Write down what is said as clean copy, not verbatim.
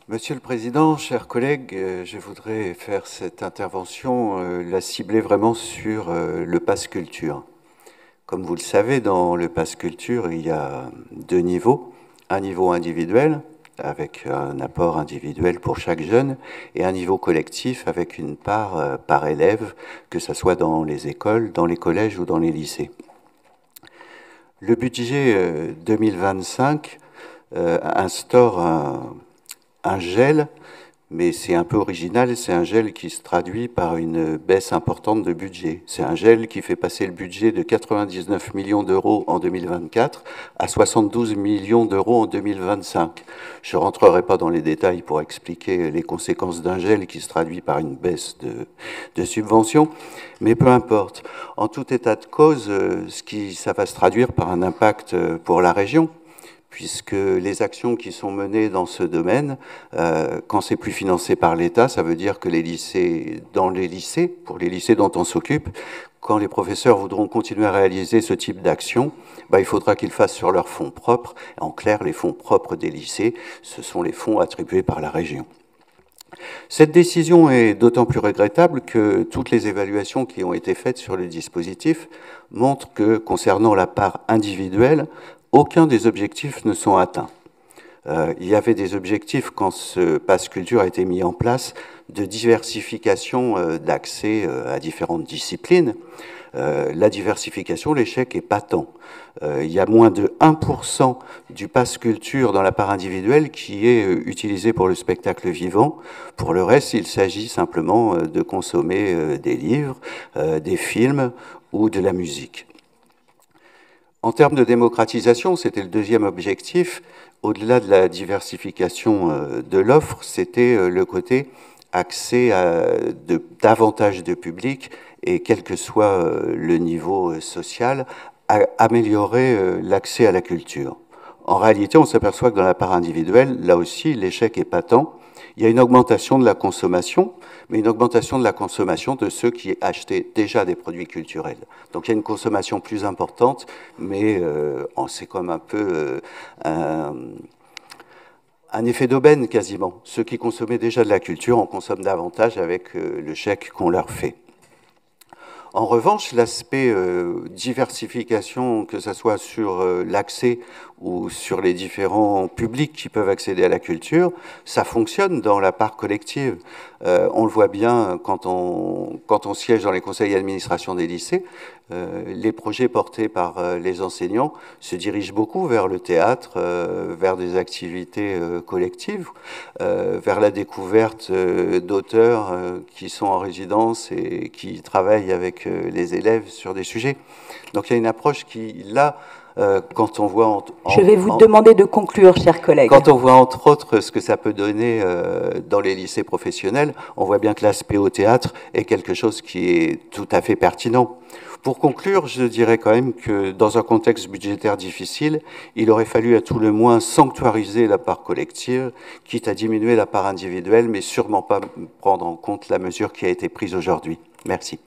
Monsieur le Président, chers collègues, je voudrais faire cette intervention, la cibler vraiment sur le Pass Culture. Comme vous le savez, dans le Pass Culture, il y a deux niveaux. Un niveau individuel, avec un apport individuel pour chaque jeune, et un niveau collectif avec une part par élève, que ce soit dans les écoles, dans les collèges ou dans les lycées. Le budget 2025 instaure un gel, mais c'est un peu original, c'est un gel qui se traduit par une baisse importante de budget. C'est un gel qui fait passer le budget de 99 millions d'euros en 2024 à 72 millions d'euros en 2025. Je ne rentrerai pas dans les détails pour expliquer les conséquences d'un gel qui se traduit par une baisse de subventions, mais peu importe. En tout état de cause, ça va se traduire par un impact pour la région, puisque les actions qui sont menées dans ce domaine, quand c'est plus financé par l'État, ça veut dire que dans les lycées, pour les lycées dont on s'occupe, quand les professeurs voudront continuer à réaliser ce type d'action, il faudra qu'ils fassent sur leurs fonds propres. En clair, les fonds propres des lycées, ce sont les fonds attribués par la région. Cette décision est d'autant plus regrettable que toutes les évaluations qui ont été faites sur le dispositif montrent que, concernant la part individuelle, aucun des objectifs ne sont atteints. Il y avait des objectifs quand ce Pass Culture a été mis en place de diversification d'accès à différentes disciplines. La diversification, l'échec est patent. Il y a moins de 1% du Pass Culture dans la part individuelle qui est utilisé pour le spectacle vivant. Pour le reste, il s'agit simplement de consommer des livres, des films ou de la musique. En termes de démocratisation, c'était le deuxième objectif. Au-delà de la diversification de l'offre, c'était le côté accès à davantage de public et quel que soit le niveau social, améliorer l'accès à la culture. En réalité, on s'aperçoit que dans la part individuelle, là aussi, l'échec est patent. Il y a une augmentation de la consommation, mais une augmentation de la consommation de ceux qui achetaient déjà des produits culturels. Donc il y a une consommation plus importante, mais c'est comme un peu un effet d'aubaine quasiment. Ceux qui consommaient déjà de la culture en consomment davantage avec le chèque qu'on leur fait. En revanche, l'aspect diversification, que ce soit sur l'accès ou sur les différents publics qui peuvent accéder à la culture, ça fonctionne dans la part collective. On le voit bien quand on siège dans les conseils d'administration des lycées. Les projets portés par les enseignants se dirigent beaucoup vers le théâtre, vers des activités collectives, vers la découverte d'auteurs qui sont en résidence et qui travaillent avec les élèves sur des sujets. Donc il y a une approche qui, là, quand on voit... Je vais vous demander de conclure, chers collègues. Quand on voit entre autres ce que ça peut donner dans les lycées professionnels, on voit bien que l'aspect au théâtre est quelque chose qui est tout à fait pertinent. Pour conclure, je dirais quand même que dans un contexte budgétaire difficile, il aurait fallu à tout le moins sanctuariser la part collective, quitte à diminuer la part individuelle, mais sûrement pas prendre en compte la mesure qui a été prise aujourd'hui. Merci.